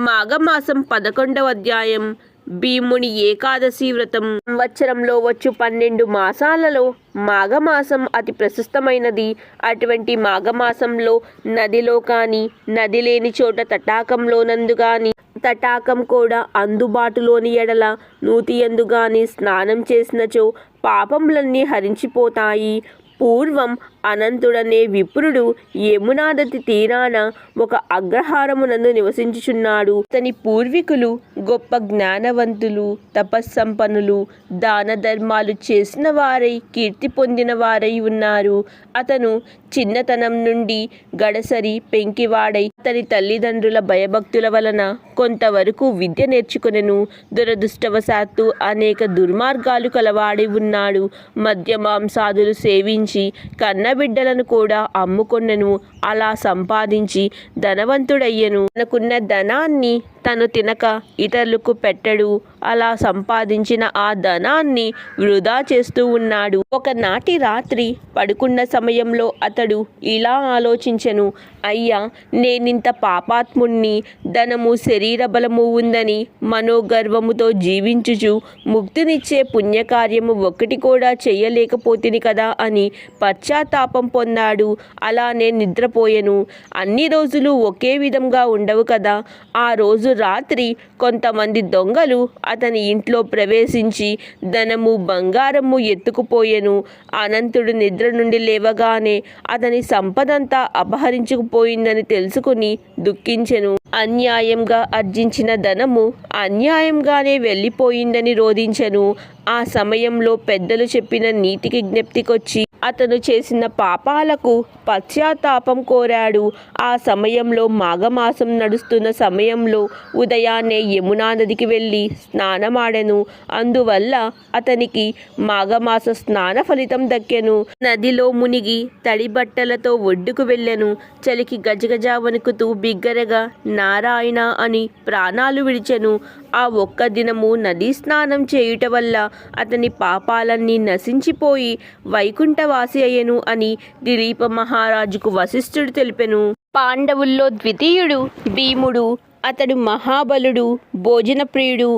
మాఘమాసం 11వ అధ్యాయం. భీముని ఏకాదశి వ్రతం. సంవత్సరంలో వచ్చు 12 మాసాలలో మాఘమాసం అతి ప్రశస్తమైనది. అటువంటి మాఘమాసంలో నదిలో కానీ, నది లేని చోట తటాకంలోనందు కానీ, తటాకం కూడా అందుబాటులోని ఎడల నూతియందు గాని స్నానం చేసినచో పాపములన్నీ హరించిపోతాయి. పూర్వం అనంతుడనే విప్రుడు యమునా నది తీరాన ఒక అగ్రహారమునందు నివసించుచున్నాడు. అతని పూర్వీకులు గొప్ప జ్ఞానవంతులు, తపస్సంపన్నులు, దాన ధర్మాలు చేసిన వారై కీర్తి పొందిన వారై ఉన్నారు. అతను చిన్నతనం నుండి గడసరి పెంకివాడై అతని తల్లిదండ్రుల భయభక్తుల వలన కొంతవరకు విద్య నేర్చుకొనెను. దురదృష్టవశాత్తు అనేక దుర్మార్గాలు కలవాడి ఉన్నాడు. మద్యమాంసాదులు సేవించి కన్నబిడ్డలను కూడా అమ్ముకొనెను. అలా సంపాదించి ధనవంతుడయ్యెను. తనకున్న ధనాన్ని తను తినక ఇతరులకు పెట్టడు. అలా సంపాదించిన ఆ ధనాన్ని వృధా చేస్తూ ఉన్నాడు. ఒకనాటి రాత్రి పడుకున్న సమయంలో అతడు ఇలా ఆలోచించెను. అయ్యా, నేనింత పాపాత్ముణ్ణి, ధనము శరీర బలము ఉందని మనోగర్వముతో జీవించుచు ముక్తినిచ్చే పుణ్యకార్యము ఒక్కటి కూడా చెయ్యలేకపోతిని కదా అని పశ్చాత్తాపం పొందాడు. అలానే నిద్రపోయెను. అన్ని రోజులు ఒకే విధంగా ఉండవు కదా. ఆ రోజు రాత్రి కొంతమంది దొంగలు అతని ఇంట్లో ప్రవేశించి ధనము బంగారము ఎత్తుకుపోయెను. అనంతుడు నిద్ర నుండి లేవగానే అతని సంపదంతా అపహరించుకుపోయిందని తెలుసుకుని దుఃఖించెను. అన్యాయంగా ఆర్జించిన ధనము అన్యాయంగానే వెళ్ళిపోయిందని రోధించెను. ఆ సమయంలో పెద్దలు చెప్పిన నీతికి జ్ఞప్తికొచ్చి అతను చేసిన పాపాలకు పశ్చాత్తాపం కోరాడు. ఆ సమయంలో మాఘమాసం నడుస్తున్న సమయంలో ఉదయాన్నే యమునా నదికి వెళ్ళి స్నానమాడెను. అందువల్ల అతనికి మాఘమాస స్నాన ఫలితం దక్కెను. నదిలో మునిగి తడి బట్టలతో ఒడ్డుకు వెళ్ళెను. చలికి గజగజ వణుకుతూ బిగ్గరగా నారాయణ అని ప్రాణాలు విడిచెను. ఆ ఒక్క దినము నదీ స్నానం చేయుట వల్ల అతని పాపాలన్నీ నశించిపోయి వైకుంఠవాసి అయ్యెను అని దిలీప మహారాజుకు వశిష్ఠుడు తెలిపెను. పాండవుల్లో ద్వితీయుడు భీముడు. అతడు మహాబలుడు, భోజనప్రియుడు.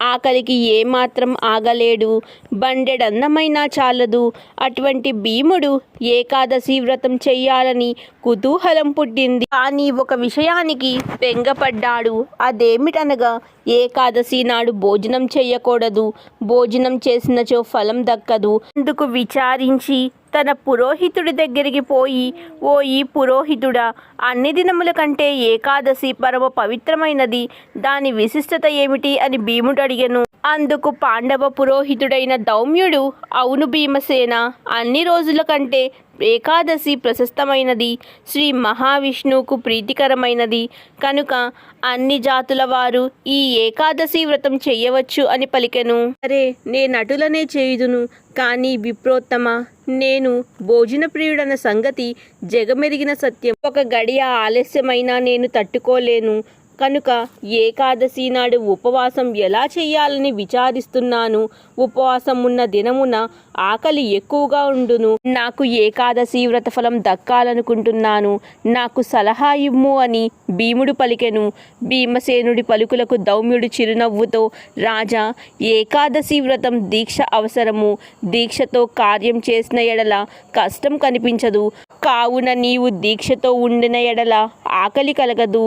ఆకలికి ఏమాత్రం ఆగలేడు. బండెడన్నమైనా చాలదు. అటువంటి భీముడు ఏకాదశి వ్రతం చెయ్యాలని కుతూహలం పుట్టింది. కానీ ఒక విషయానికి బెంగపడ్డాడు. అదేమిటనగా ఏకాదశి నాడు భోజనం చెయ్యకూడదు. భోజనం చేసినచో ఫలం దక్కదు. అందుకు విచారించి తన పురోహితుడి దగ్గరికి పోయి, ఓ ఈ పురోహితుడా, అన్ని దినముల కంటే ఏకాదశి పరమ పవిత్రమైనది. దాని విశిష్టత ఏమిటి అని భీముడు అడిగెను. అందుకు పాండవ పురోహితుడైన దౌమ్యుడు, అవును భీమసేన, అన్ని రోజుల కంటే ఏకాదశి ప్రశస్తమైనది, శ్రీ మహావిష్ణువుకు ప్రీతికరమైనది కనుక అన్ని జాతుల వారు ఈ ఏకాదశి వ్రతం చెయ్యవచ్చు అని పలికెను. సరే, నేనటులనే చేయుదును. కానీ విప్రోత్తమ, నేను భోజన ప్రియుడన్న సంగతి జగమెరిగిన సత్యం. ఒక గడియ ఆలస్యమైనా నేను తట్టుకోలేను. కనుక ఏకాదశి నాడు ఉపవాసం ఎలా చెయ్యాలని విచారిస్తున్నాను. ఉపవాసం ఉన్న దినమున ఆకలి ఎక్కువగా ఉండును. నాకు ఏకాదశి వ్రతఫలం దక్కాలనుకుంటున్నాను. నాకు సలహా ఇమ్ము అని భీముడు పలికెను. భీమసేనుడి పలుకులకు దౌమ్యుడు చిరునవ్వుతో, రాజా, ఏకాదశి వ్రతం దీక్ష అవసరము. దీక్షతో కార్యం చేసిన ఎడల కష్టం కనిపించదు. కావున నీవు దీక్షతో ఉండిన ఎడల ఆకలి కలగదు.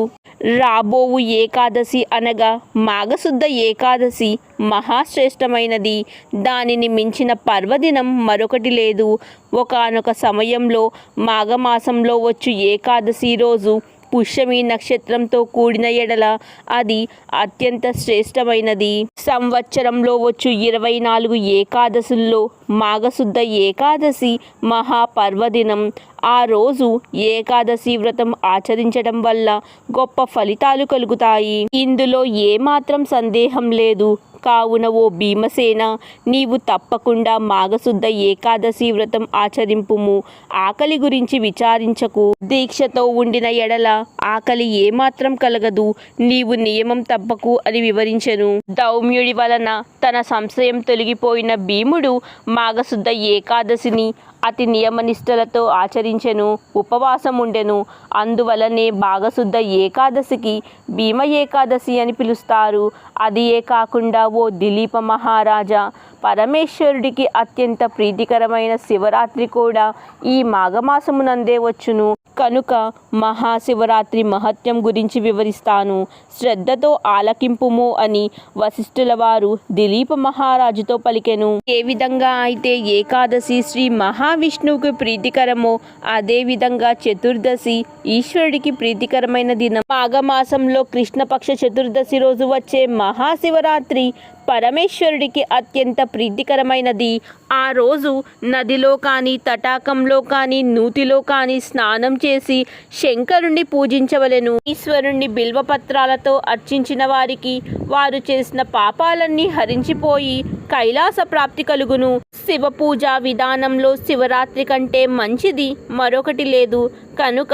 రాబోవు ఏకాదశి అనగా మాఘశుద్ధ ఏకాదశి మహాశ్రేష్టమైనది. దానిని మించిన పర్వదినం మరొకటి లేదు. ఒకానొక సమయంలో మాఘమాసంలో వచ్చు ఏకాదశి రోజు పుష్యమి నక్షత్రంతో కూడిన ఎడల అది అత్యంత శ్రేష్టమైనది. సంవత్సరంలో వచ్చు 24 ఏకాదశుల్లో మాఘశుద్ధ ఏకాదశి మహాపర్వదినం. ఆ రోజు ఏకాదశి వ్రతం ఆచరించడం వల్ల గొప్ప ఫలితాలు కలుగుతాయి. ఇందులో ఏమాత్రం సందేహం లేదు. కావున ఓ భీమసేన, నీవు తప్పకుండా మాఘశుద్ధ ఏకాదశి వ్రతం ఆచరింపుము. ఆకలి గురించి విచారించకు. దీక్షతో ఉండిన ఎడల ఆకలి ఏమాత్రం కలగదు. నీవు నియమం తప్పకు అని వివరించెను. దౌమ్యుడి వలన తన సంశయం తొలగిపోయిన భీముడు మాఘశుద్ధ ఏకాదశిని అతి నియమనిష్టలతో ఆచరించెను, ఉపవాసం ఉండెను. అందువలనే భాగశుద్ధ ఏకాదశికి భీమ ఏకాదశి అని పిలుస్తారు. అదియే కాకుండా ఓ దిలీప మహారాజా, పరమేశ్వరుడికి అత్యంత ప్రీతికరమైన శివరాత్రి కూడా ఈ మాఘమాసమునందే వచ్చును. కనుక మహాశివరాత్రి మహత్యం గురించి వివరిస్తాను, శ్రద్ధతో ఆలకింపుము అని వశిష్ఠుల వారు దిలీప మహారాజుతో పలికెను. ఏ విధంగా అయితే ఏకాదశి శ్రీ మహావిష్ణువుకి ప్రీతికరమో అదే విధంగా చతుర్దశి ఈశ్వరుడికి ప్రీతికరమైన దినం. మాఘమాసంలో కృష్ణపక్ష చతుర్దశి రోజు వచ్చే మహాశివరాత్రి పరమేశ్వరుడికి అత్యంత ప్రీతికరమైనది. ఆ రోజు నదిలో కానీ తటాకంలో కానీ నూతిలో కానీ స్నానం చేసి శంకరుణ్ణి పూజించవలెను. ఈశ్వరుణ్ణి బిల్వపత్రాలతో అర్చించిన వారికి వారు చేసిన పాపాలన్నీ హరించిపోయి కైలాస ప్రాప్తి కలుగును. శివ పూజా విధానంలో శివరాత్రి కంటే మంచిది మరొకటి లేదు. కనుక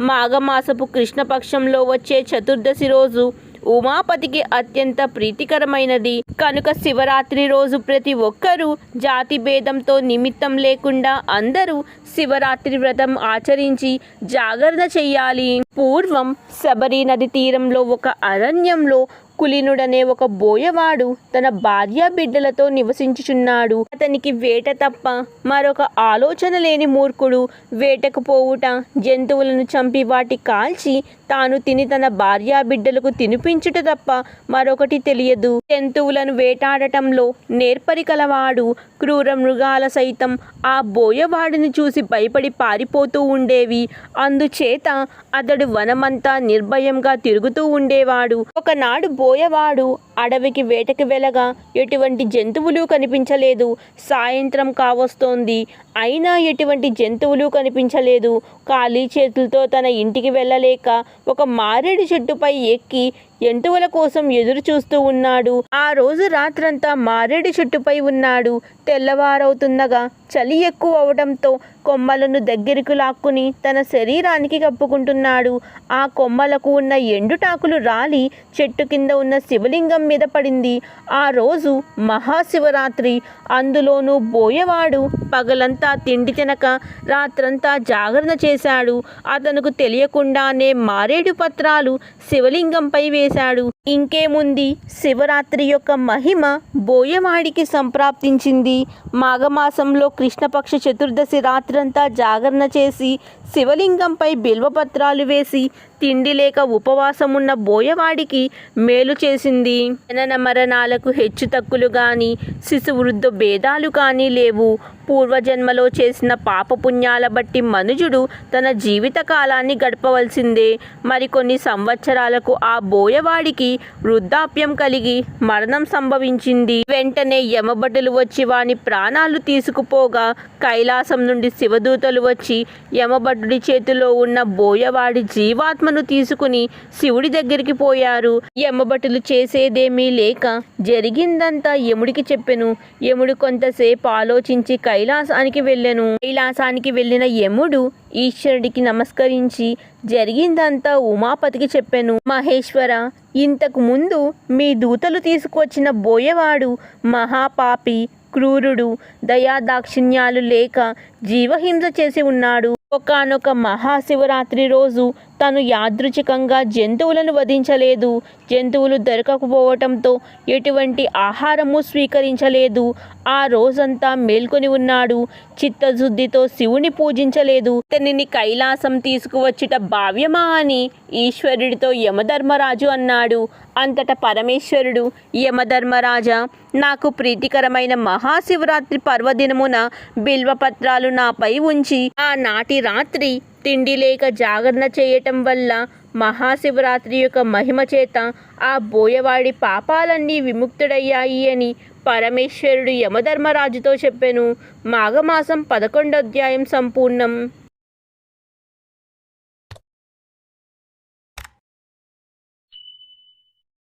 మాఘమాసపు కృష్ణపక్షంలో వచ్చే చతుర్దశి రోజు ఉమాపతికి అత్యంత ప్రీతికరమైనది. కనుక శివరాత్రి రోజు ప్రతి ఒక్కరూ జాతి భేదంతో నిమిత్తం లేకుండా అందరూ శివరాత్రి వ్రతం ఆచరించి జాగరణ చెయ్యాలి. పూర్వం శబరి నది తీరంలో ఒక అరణ్యంలో కులీనుడనే ఒక బోయవాడు తన భార్య బిడ్డలతో నివసించుచున్నాడు. అతనికి వేట తప్ప మరొక ఆలోచన లేని మూర్ఖుడు. వేటకు పోవుట, జంతువులను చంపి వాటి కాల్చి తాను తిని తన భార్య బిడ్డలకు తినిపించుట తప్ప మరొకటి తెలియదు. జంతువులను వేటాడటంలో నేర్పరి కలవాడు. క్రూర మృగాల సైతం ఆ బోయవాడిని చూసి భయపడి పారిపోతూ ఉండేవి. అందుచేత అతడు వనమంతా నిర్భయంగా తిరుగుతూ ఉండేవాడు. ఒకనాడు బోయవాడు అడవికి వేటకి వెళ్ళగా ఎటువంటి జంతువులు కనిపించలేదు. సాయంత్రం కావస్తోంది, అయినా ఎటువంటి జంతువులు కనిపించలేదు. ఖాళీ చేతులతో తన ఇంటికి వెళ్ళలేక ఒక మారేడు చెట్టుపై ఎక్కి జంతువుల కోసం ఎదురు చూస్తూ ఉన్నాడు. ఆ రోజు రాత్రంతా మారేడు చెట్టుపై ఉన్నాడు. తెల్లవారవుతుండగా చలి ఎక్కువ అవడంతో కొమ్మలను దగ్గరకు లాక్కుని తన శరీరానికి కప్పుకుంటున్నాడు. ఆ కొమ్మలకు ఉన్న ఎండుటాకులు రాలి చెట్టు కింద ఉన్న శివలింగం మీద పడింది. ఆ రోజు మహాశివరాత్రి. అందులోనూ బోయవాడు పగలంతా తిండి తినక రాత్రంతా జాగరణ చేశాడు. అతనుకు తెలియకుండానే మారేడు పత్రాలు శివలింగంపై వేశాడు. ఇంకేముంది, శివరాత్రి యొక్క మహిమ బోయవాడికి సంప్రాప్తించింది. మాఘమాసంలో కృష్ణపక్ష చతుర్దశి రాత్రంతా జాగరణ చేసి శివలింగంపై బిల్వపత్రాలు వేసి తిండి లేక ఉపవాసమున్న బోయవాడికి మేలు చేసింది. జనన మరణాలకు హెచ్చు తక్కులు కానీ శిశువృద్ధ భేదాలు కానీ లేవు. పూర్వజన్మలో చేసిన పాపపుణ్యాల బట్టి మనుజుడు తన జీవిత కాలాన్ని గడపవలసిందే. మరికొన్ని సంవత్సరాలకు ఆ బోయవాడికి వృద్ధాప్యం కలిగి మరణం సంభవించింది. వెంటనే యమభటులు వచ్చి వాని ప్రాణాలు తీసుకుపోగా కైలాసం నుండి శివదూతలు వచ్చి యమభటుడి చేతిలో ఉన్న బోయవాడి జీవాత్మను తీసుకుని శివుడి దగ్గరికి పోయారు. యమభటులు చేసేదేమీ లేక జరిగిందంతా యముడికి చెప్పెను. యముడు కొంతసేపు ఆలోచించి కైలాసానికి వెళ్ళిన యముడు ఈశ్వరుడికి నమస్కరించి జరిగిందంతా ఉమాపతికి చెప్పెను. మహేశ్వర, ఇంతకు ముందు మీ దూతలు తీసుకొచ్చిన బోయవాడు మహాపాపి, క్రూరుడు, దయాదాక్షిణ్యాలు లేక జీవహింస చేసి ఉన్నాడు. ఒకానొక మహాశివరాత్రి రోజు తను యాదృచ్ఛికంగా జంతువులను వధించలేదు. జంతువులు దొరకకపోవటంతో ఎటువంటి ఆహారము స్వీకరించలేదు. ఆ రోజంతా మేల్కొని ఉన్నాడు. చిత్తశుద్ధితో శివుని పూజించలేదు. అతనిని కైలాసం తీసుకువచ్చుట భావ్యమా అని ఈశ్వరుడితో యమధర్మరాజు అన్నాడు. అంతటా పరమేశ్వరుడు, యమధర్మరాజా, నాకు ప్రీతికరమైన మహాశివరాత్రి పర్వదినమున బిల్వపత్రాలు నాపై ఉంచి ఆనాటి రాత్రి తిండి లేక జాగరణ చేయటం వల్ల మహాశివరాత్రి యొక్క మహిమ చేత ఆ బోయవాడి పాపాలన్నీ విముక్తుడయ్యాయి అని పరమేశ్వరుడు యమధర్మరాజుతో చెప్పెను. మాఘమాసం 11వ అధ్యాయం సంపూర్ణం.